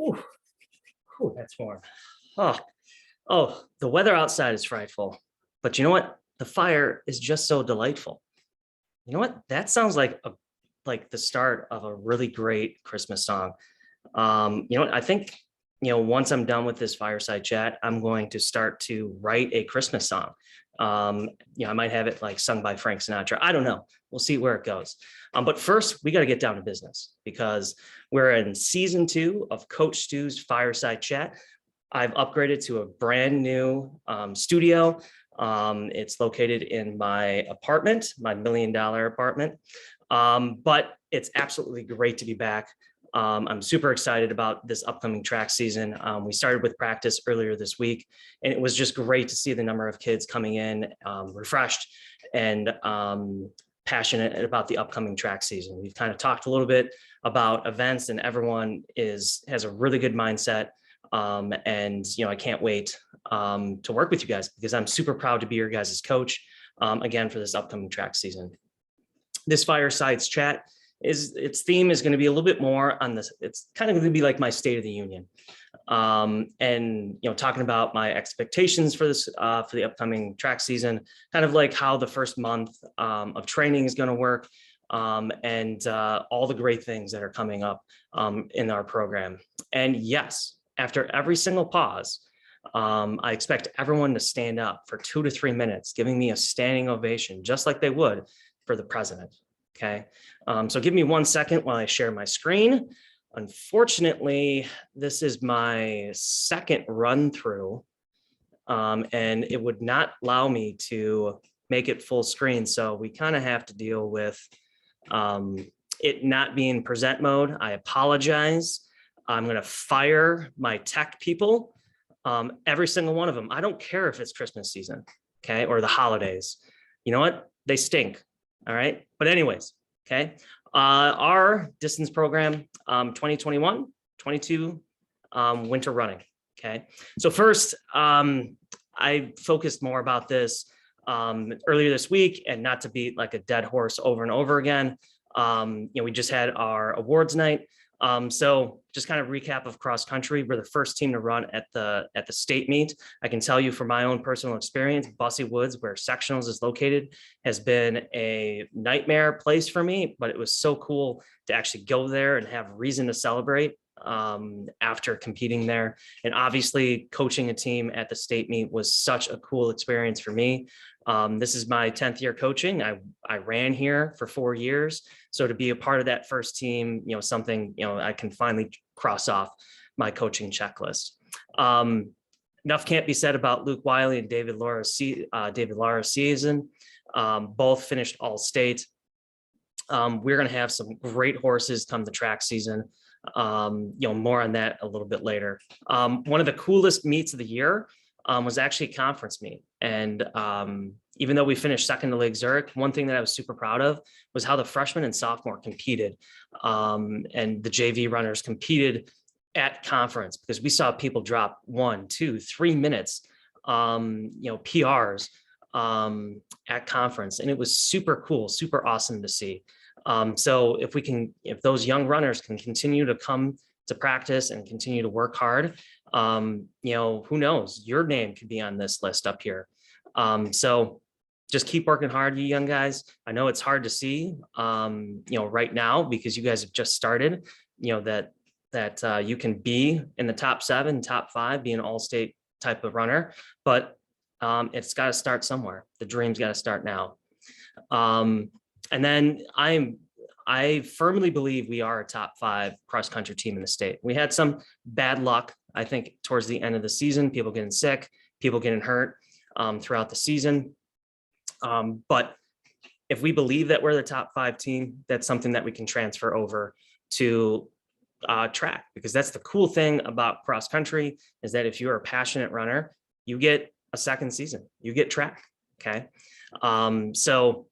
Ooh, ooh, that's warm. Oh, the weather outside is frightful, but you know what? The fire is just so delightful. You know what? That sounds like the start of a really great Christmas song. You know what? I think, once I'm done with this fireside chat, I'm going to start to write a Christmas song. I might have it like sung by Frank Sinatra. I don't know. We'll see where it goes. But first, we got to get down to business because we're in season 2 of Coach Stu's Fireside Chat. I've upgraded to a brand new studio. It's located in my apartment, my $1 million apartment. But it's absolutely great to be back. I'm super excited about this upcoming track season. We started with practice earlier this week, and it was just great to see the number of kids coming in refreshed and passionate about the upcoming track season. We've kind of talked a little bit about events, and everyone has a really good mindset. And I can't wait to work with you guys because I'm super proud to be your guys' coach again for this upcoming track season. This Fireside's Chat its theme is going to be a little bit more on this. It's kind of going to be like my State of the Union, and talking about my expectations for this for the upcoming track season, kind of like how the first month of training is going to work, and all the great things that are coming up in our program. And yes, after every single pause, I expect everyone to stand up for 2 to 3 minutes, giving me a standing ovation, just like they would for the president. Okay, so give me 1 second while I share my screen. Unfortunately, this is my second run through, and it would not allow me to make it full screen. So we kind of have to deal with it not being present mode. I apologize. I'm going to fire my tech people, every single one of them. I don't care if it's Christmas season, okay, or the holidays. You know what? They stink. All right. But anyways, okay. Our distance program, 2021, 22, winter running. Okay. So first, I focused more about this earlier this week, and not to beat like a dead horse over and over again. We just had our awards night. So just kind of recap of cross country. We're the first team to run at the state meet. I can tell you from my own personal experience, Bussy Woods, where sectionals is located, has been a nightmare place for me, but it was so cool to actually go there and have reason to celebrate after competing there. And obviously coaching a team at the state meet was such a cool experience for me. This is my 10th year coaching. I ran here for 4 years. So to be a part of that first team, something, I can finally cross off my coaching checklist. Enough can't be said about Luke Wiley and David Lara's season. Both finished all state. We're going to have some great horses come the track season. More on that a little bit later. One of the coolest meets of the year was actually a conference meet. And even though we finished second to Lake Zurich, one thing that I was super proud of was how the freshmen and sophomore competed, and the JV runners competed at conference, because we saw people drop 1, 2, 3 minutes, PRs at conference. And it was super cool, super awesome to see. So if those young runners can continue to come to practice and continue to work hard, who knows, your name could be on this list up here. So just keep working hard, you young guys. I know it's hard to see, right now, because you guys have just started, that you can be in the top 7, top 5, be an all-state type of runner, but it's got to start somewhere. The dream's got to start now. And then I firmly believe we are a top 5 cross-country team in the state. We had some bad luck, I think, towards the end of the season, people getting sick, people getting hurt throughout the season. But if we believe that we're the top 5 team, that's something that we can transfer over to track, because that's the cool thing about cross-country, is that if you're a passionate runner, you get a second season, you get track. Okay. So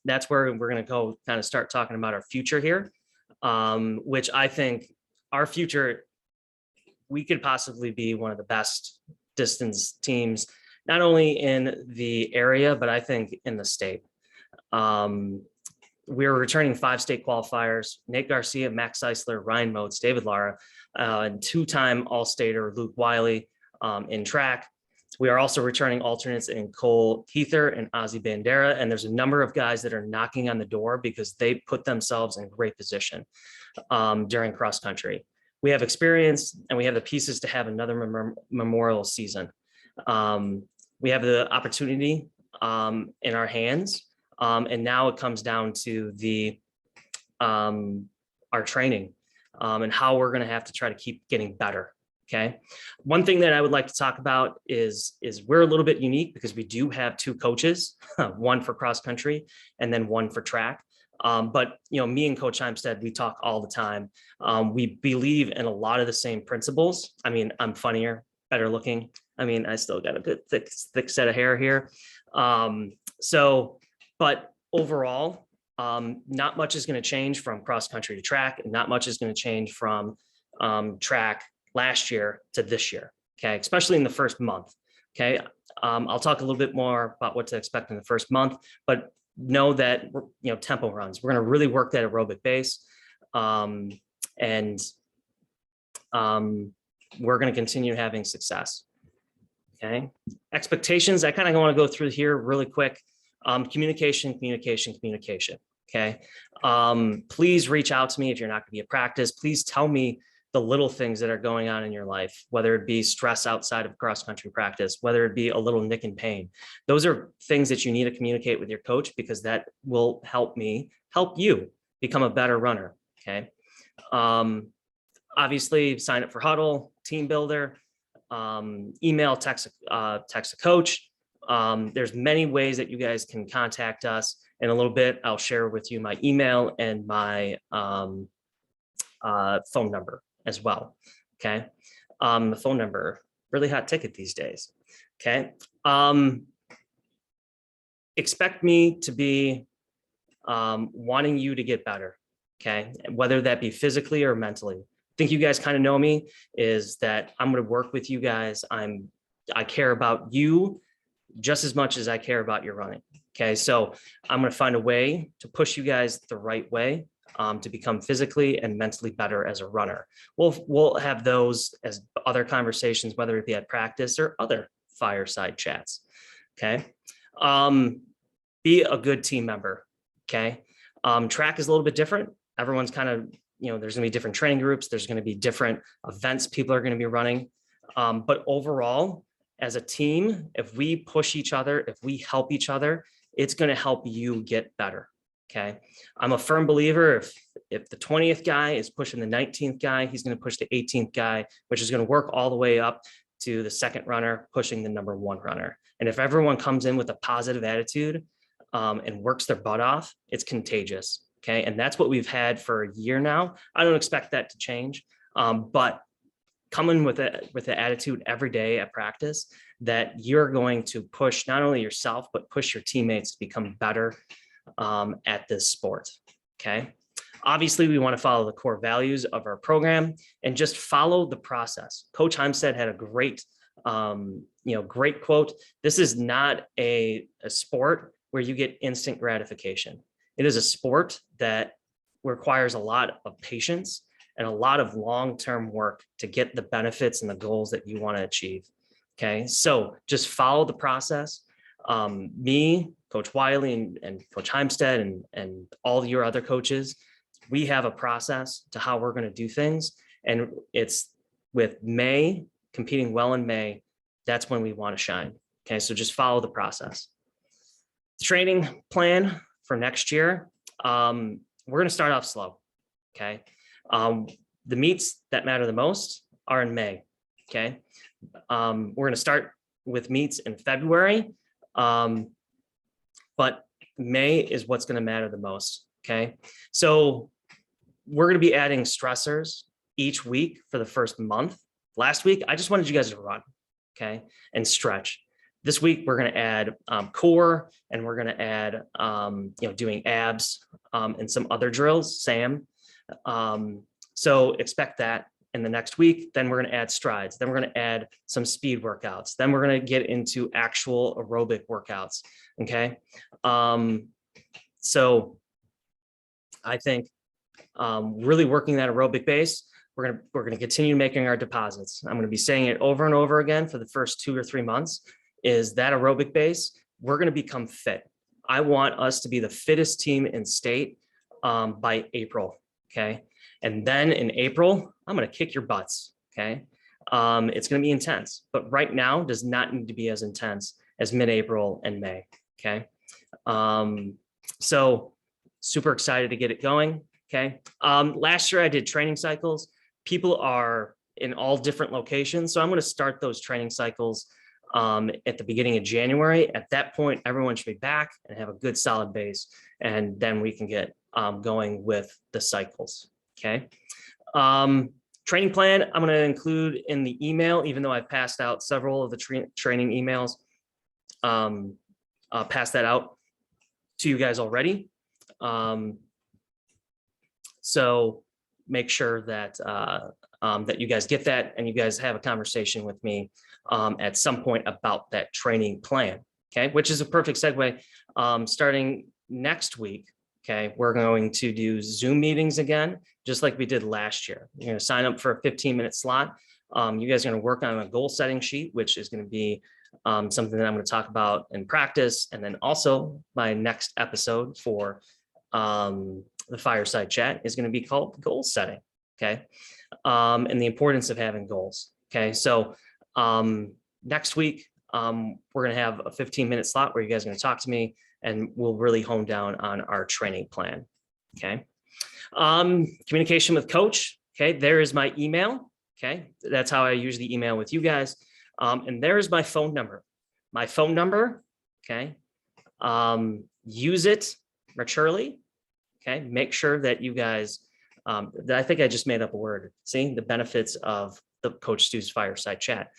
that's where we're going to go kind of start talking about our future here, which I think our future, we could possibly be one of the best distance teams, not only in the area, but I think in the state. we're returning 5 state qualifiers: Nate Garcia, Max Seisler, Ryan Motes, David Lara, and 2-time All-Stater Luke Wiley in track. We are also returning alternates in Cole Heather and Ozzy Bandera. And there's a number of guys that are knocking on the door because they put themselves in great position during cross country. We have experience and we have the pieces to have another memorial season. We have the opportunity in our hands. And now it comes down to our training and how we're going to have to try to keep getting better. Okay. One thing that I would like to talk about is we're a little bit unique because we do have 2 coaches, one for cross country and then one for track. But me and Coach Heimstead, we talk all the time. We believe in a lot of the same principles. I mean, I'm funnier, better looking. I mean, I still got a good thick set of hair here. But overall, not much is going to change from cross country to track, and not much is going to change from track last year to this year. Okay, especially in the first month. Okay, I'll talk a little bit more about what to expect in the first month, but know that tempo runs. We're going to really work that aerobic base, and we're going to continue having success. Okay, expectations. I kind of want to go through here really quick. Communication. Okay. Please reach out to me if you're not going to be at practice. Please tell me the little things that are going on in your life, whether it be stress outside of cross country practice, whether it be a little nick and pain. Those are things that you need to communicate with your coach, because that will help you become a better runner. Okay. Obviously sign up for Huddle, Team Builder, email, text a coach. There's many ways that you guys can contact us. In a little bit, I'll share with you my email and my phone number as well. Okay. The phone number, really hot ticket these days. Okay. Expect me to be wanting you to get better. Okay. Whether that be physically or mentally. I think you guys kind of know me, is that I'm going to work with you guys. I care about you just as much as I care about your running. Okay. So I'm going to find a way to push you guys the right way to become physically and mentally better as a runner. We'll have those as other conversations, whether it be at practice or other fireside chats. Okay. Be a good team member. Okay. Track is a little bit different. Everyone's kind of, there's gonna be different training groups. There's going to be different events people are going to be running. But overall, as a team, if we push each other, if we help each other, it's going to help you get better. Okay. I'm a firm believer, if the 20th guy is pushing the 19th guy, he's going to push the 18th guy, which is going to work all the way up to the second runner pushing the number 1 runner. And if everyone comes in with a positive attitude and works their butt off, it's contagious. Okay. And that's what we've had for a year now. I don't expect that to change, but coming with the attitude every day at practice that you're going to push not only yourself, but push your teammates to become better at this sport. Okay. Obviously, we want to follow the core values of our program and just follow the process. Coach Heimstead had a great, great quote. This is not a sport where you get instant gratification. It is a sport that requires a lot of patience and a lot of long-term work to get the benefits and the goals that you want to achieve. Okay, so just follow the process. Me, Coach Wiley, and Coach Heimstead, and all your other coaches, we have a process to how we're going to do things. And it's with May, competing well in May, that's when we want to shine. Okay, so just follow the process. The training plan for next year, we're going to start off slow. Okay. The meets that matter the most are in May. Okay. We're going to start with meets in February, but May is what's going to matter the most. Okay. So we're going to be adding stressors each week for the first month. Last week, I just wanted you guys to run. Okay. And stretch. This week, we're going to add core, and we're going to add, doing abs and some other drills, Sam. So expect that in the next week. Then we're going to add strides. Then we're going to add some speed workouts. Then we're going to get into actual aerobic workouts. Okay. So I think really working that aerobic base, we're gonna continue making our deposits. I'm gonna be saying it over and over again for the first 2 or 3 months, is that aerobic base, we're gonna become fit. I want us to be the fittest team in state by April, okay? And then in April, I'm gonna kick your butts, okay? It's gonna be intense, but right now does not need to be as intense as mid-April and May, okay? So super excited to get it going, okay? Last year I did training cycles. People are in all different locations, so I'm gonna start those training cycles at the beginning of January. At that point, everyone should be back and have a good solid base, and then we can get going with the cycles, okay? Training plan, I'm gonna include in the email, even though I've passed out several of the training emails, pass that out to you guys already. So make sure that that you guys get that and you guys have a conversation with me at some point about that training plan, okay? Which is a perfect segue. Starting next week, okay, we're going to do Zoom meetings again, just like we did last year. You're gonna sign up for a 15-minute slot. You guys are gonna work on a goal setting sheet, which is gonna be something that I'm gonna talk about in practice. And then also my next episode for the Fireside Chat is gonna be called goal setting, okay? And the importance of having goals, okay? So next week, we're gonna have a 15-minute slot where you guys are gonna talk to me and we'll really hone down on our training plan, okay? Communication with coach, okay? There is my email, okay? That's how I usually email with you guys. And there is my phone number. My phone number, okay? Use it maturely, okay? Make sure that you guys, I think I just made up a word. See the benefits of the Coach Stu's Fireside Chat.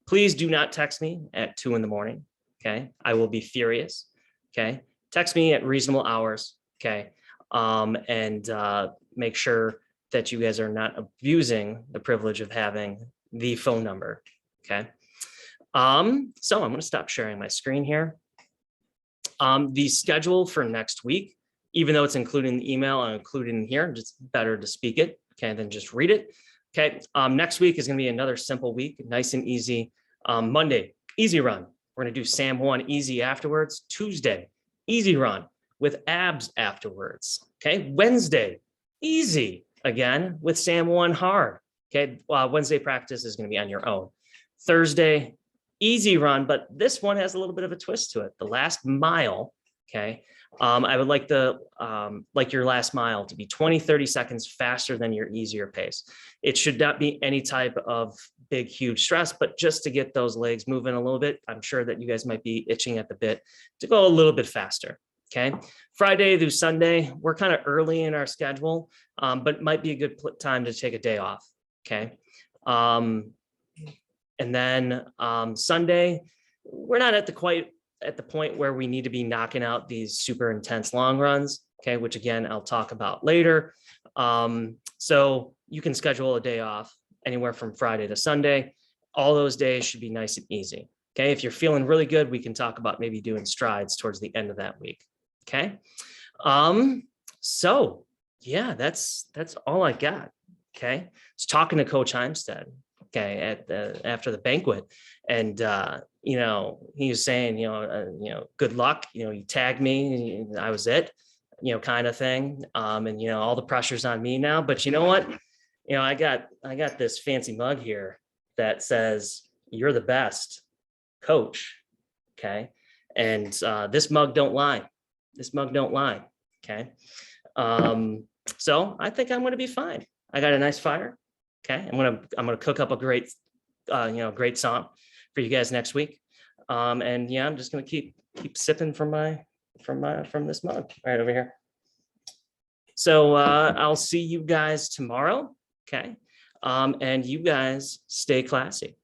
Please do not text me at 2 a.m, okay? I will be furious, okay? Text me at reasonable hours, okay? And make sure that you guys are not abusing the privilege of having the phone number, okay? So I'm gonna stop sharing my screen here. The schedule for next week, even though it's included in the email, I'm included in here, just better to speak it, okay, than just read it, okay? Next week is gonna be another simple week, nice and easy. Monday, easy run. We're gonna do SAM 1 easy afterwards. Tuesday, easy run with abs afterwards, okay? Wednesday, easy again with SAM 1 hard, okay? Wednesday practice is gonna be on your own. Thursday, easy run, but this one has a little bit of a twist to it. The last mile, okay? I would like your last mile to be 20, 30 seconds faster than your easier pace. It should not be any type of big, huge stress, but just to get those legs moving a little bit. I'm sure that you guys might be itching at the bit to go a little bit faster, okay? Friday through Sunday, we're kind of early in our schedule, but it might be a good time to take a day off, okay? And then Sunday, we're not quite at the point where we need to be knocking out these super intense long runs, okay, which again, I'll talk about later. So you can schedule a day off anywhere from Friday to Sunday. All those days should be nice and easy, okay? If you're feeling really good, we can talk about maybe doing strides towards the end of that week, okay? So yeah, that's all I got, okay? I was talking to Coach Heimstead, okay, after the banquet, and you know, he was saying, you know, good luck, you know, you tagged me, I was it, you know, kind of thing, and you know, all the pressure's on me now. But you know what, you know, I got this fancy mug here that says you're the best coach, okay, and this mug don't lie, okay. So I think I'm gonna be fine. I got a nice fire. Okay, I'm gonna cook up a great, great song for you guys next week, and yeah, I'm just gonna keep sipping from this mug right over here. So I'll see you guys tomorrow. Okay, and you guys stay classy.